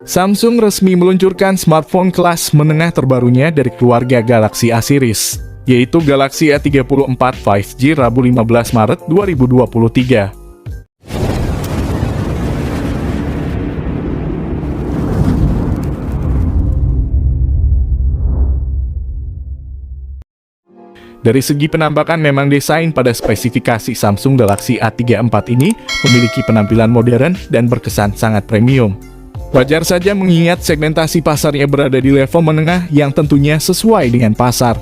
Samsung resmi meluncurkan smartphone kelas menengah terbarunya dari keluarga Galaxy A series, yaitu Galaxy A34 5G Rabu 15 Maret 2023. Dari segi penampakan memang desain pada spesifikasi Samsung Galaxy A34 ini memiliki penampilan modern dan berkesan sangat premium. Wajar saja mengingat segmentasi pasarnya berada di level menengah yang tentunya sesuai dengan pasar.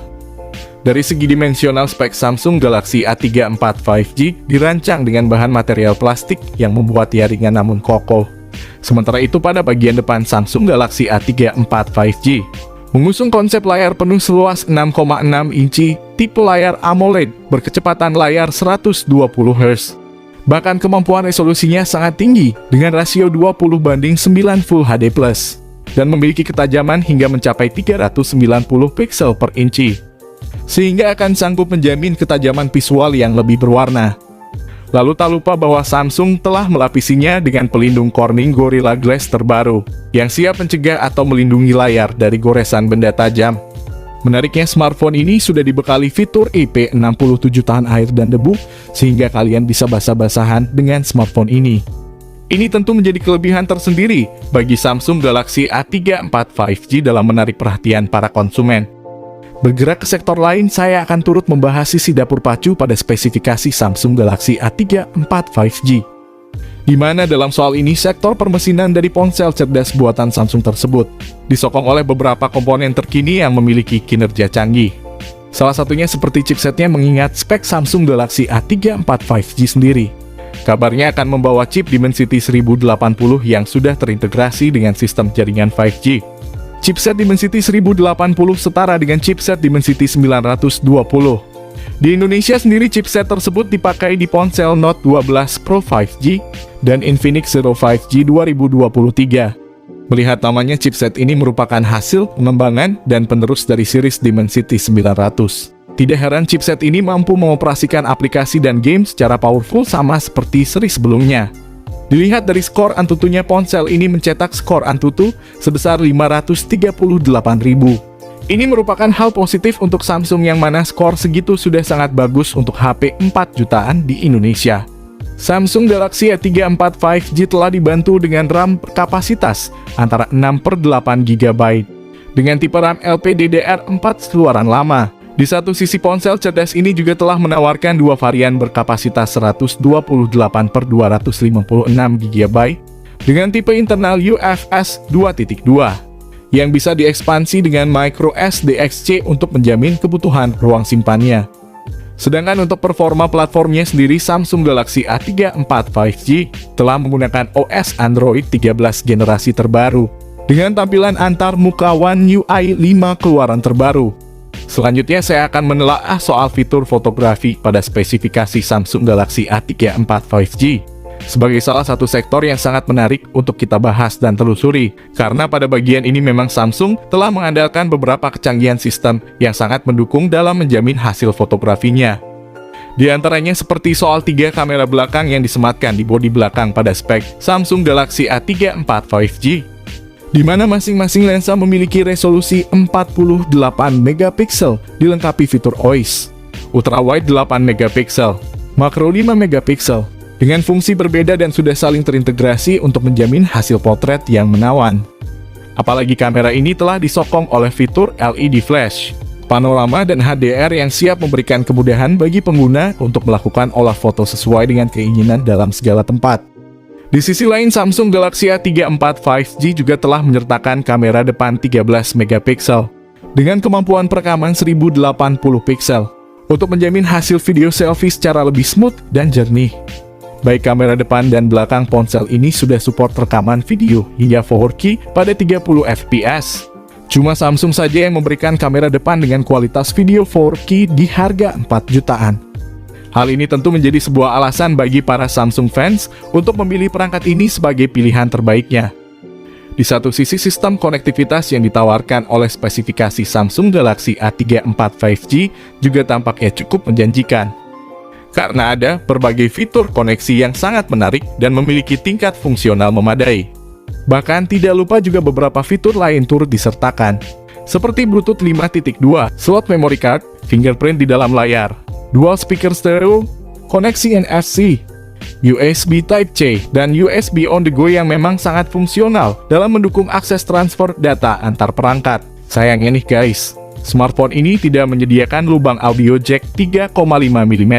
Dari segi dimensional, spek Samsung Galaxy A34 5G dirancang dengan bahan material plastik yang membuatnya ringan namun kokoh. Sementara itu pada bagian depan Samsung Galaxy A34 5G mengusung konsep layar penuh seluas 6,6 inci, tipe layar AMOLED berkecepatan layar 120 Hz. Bahkan kemampuan resolusinya sangat tinggi dengan rasio 20:9 Full HD+, dan memiliki ketajaman hingga mencapai 390 pixel per inci, sehingga akan sanggup menjamin ketajaman visual yang lebih berwarna. Lalu tak lupa bahwa Samsung telah melapisinya dengan pelindung Corning Gorilla Glass terbaru, yang siap mencegah atau melindungi layar dari goresan benda tajam. Menariknya, smartphone ini sudah dibekali fitur IP67 tahan air dan debu, sehingga kalian bisa basah-basahan dengan smartphone ini. Ini tentu menjadi kelebihan tersendiri bagi Samsung Galaxy A34 5G dalam menarik perhatian para konsumen. Bergerak ke sektor lain, saya akan turut membahas sisi dapur pacu pada spesifikasi Samsung Galaxy A34 5G. Di mana dalam soal ini sektor permesinan dari ponsel cerdas buatan Samsung tersebut disokong oleh beberapa komponen terkini yang memiliki kinerja canggih. Salah satunya seperti chipsetnya mengingat spek Samsung Galaxy A34 5G sendiri. Kabarnya akan membawa chip Dimensity 1080 yang sudah terintegrasi dengan sistem jaringan 5G. Chipset Dimensity 1080 setara dengan chipset Dimensity 920. Di Indonesia sendiri chipset tersebut dipakai di ponsel Note 12 Pro 5G dan Infinix Zero 5G 2023. Melihat namanya, chipset ini merupakan hasil pengembangan dan penerus dari series Dimensity 900. Tidak heran chipset ini mampu mengoperasikan aplikasi dan game secara powerful sama seperti seri sebelumnya. Dilihat dari skor Antutunya, ponsel ini mencetak skor Antutu sebesar 538.000. Ini merupakan hal positif untuk Samsung yang mana skor segitu sudah sangat bagus untuk HP 4 jutaan di Indonesia. Samsung Galaxy A34 5G telah dibantu dengan RAM kapasitas antara 6/8 GB dengan tipe RAM LPDDR4 keluaran lama. Di satu sisi, ponsel cerdas ini juga telah menawarkan dua varian berkapasitas 128/256 GB dengan tipe internal UFS 2.2 yang bisa diekspansi dengan micro SDXC untuk menjamin kebutuhan ruang simpannya. Sedangkan untuk performa platformnya sendiri, Samsung Galaxy A34 5G telah menggunakan OS Android 13 generasi terbaru dengan tampilan antar muka One UI 5 keluaran terbaru. Selanjutnya saya akan menelaah soal fitur fotografi pada spesifikasi Samsung Galaxy A34 5G sebagai salah satu sektor yang sangat menarik untuk kita bahas dan telusuri, karena pada bagian ini memang Samsung telah mengandalkan beberapa kecanggihan sistem yang sangat mendukung dalam menjamin hasil fotografinya. Di antaranya seperti soal 3 kamera belakang yang disematkan di bodi belakang pada spek Samsung Galaxy A34 5G, di mana masing-masing lensa memiliki resolusi 48 megapiksel dilengkapi fitur OIS, ultrawide 8 megapiksel, makro 5 megapiksel, dengan fungsi berbeda dan sudah saling terintegrasi untuk menjamin hasil potret yang menawan. Apalagi kamera ini telah disokong oleh fitur LED flash, panorama dan HDR yang siap memberikan kemudahan bagi pengguna untuk melakukan olah foto sesuai dengan keinginan dalam segala tempat. Di sisi lain, Samsung Galaxy A34 5G juga telah menyertakan kamera depan 13 megapiksel dengan kemampuan perekaman 1080 piksel untuk menjamin hasil video selfie secara lebih smooth dan jernih. Baik kamera depan dan belakang ponsel ini sudah support rekaman video hingga 4K pada 30 fps. Cuma Samsung saja yang memberikan kamera depan dengan kualitas video 4K di harga 4 jutaan. Hal ini tentu menjadi sebuah alasan bagi para Samsung fans untuk memilih perangkat ini sebagai pilihan terbaiknya. Di satu sisi, sistem konektivitas yang ditawarkan oleh spesifikasi Samsung Galaxy A34 5G juga tampaknya cukup menjanjikan, karena ada berbagai fitur koneksi yang sangat menarik dan memiliki tingkat fungsional memadai. Bahkan tidak lupa juga beberapa fitur lain turut disertakan, seperti Bluetooth 5.2, slot memory card, fingerprint di dalam layar, dual speaker stereo, koneksi NFC, USB Type-C, dan USB on the go yang memang sangat fungsional dalam mendukung akses transfer data antar perangkat. Sayangnya nih guys, smartphone ini tidak menyediakan lubang audio jack 3,5 mm.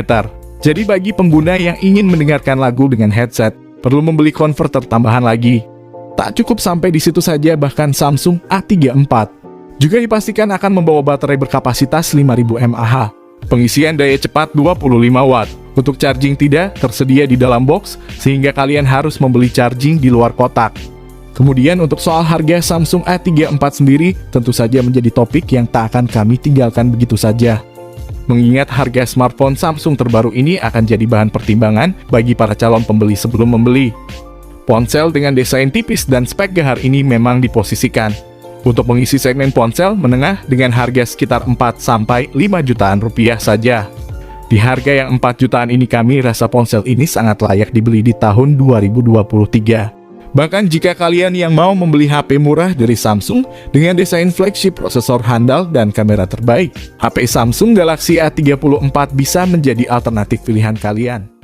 Jadi bagi pengguna yang ingin mendengarkan lagu dengan headset, perlu membeli konverter tambahan lagi. Tak cukup sampai di situ saja, bahkan Samsung A34 juga dipastikan akan membawa baterai berkapasitas 5000 mAh. Pengisian daya cepat 25 watt. Untuk charging tidak tersedia di dalam box, sehingga kalian harus membeli charging di luar kotak. Kemudian untuk soal harga Samsung A34 sendiri, tentu saja menjadi topik yang tak akan kami tinggalkan begitu saja. Mengingat harga smartphone Samsung terbaru ini akan jadi bahan pertimbangan bagi para calon pembeli sebelum membeli. Ponsel dengan desain tipis dan spek gahar ini memang diposisikan untuk mengisi segmen ponsel menengah dengan harga sekitar 4-5 jutaan rupiah saja. Di harga yang 4 jutaan ini kami rasa ponsel ini sangat layak dibeli di tahun 2023. Bahkan jika kalian yang mau membeli HP murah dari Samsung dengan desain flagship, prosesor handal, dan kamera terbaik, HP Samsung Galaxy A34 bisa menjadi alternatif pilihan kalian.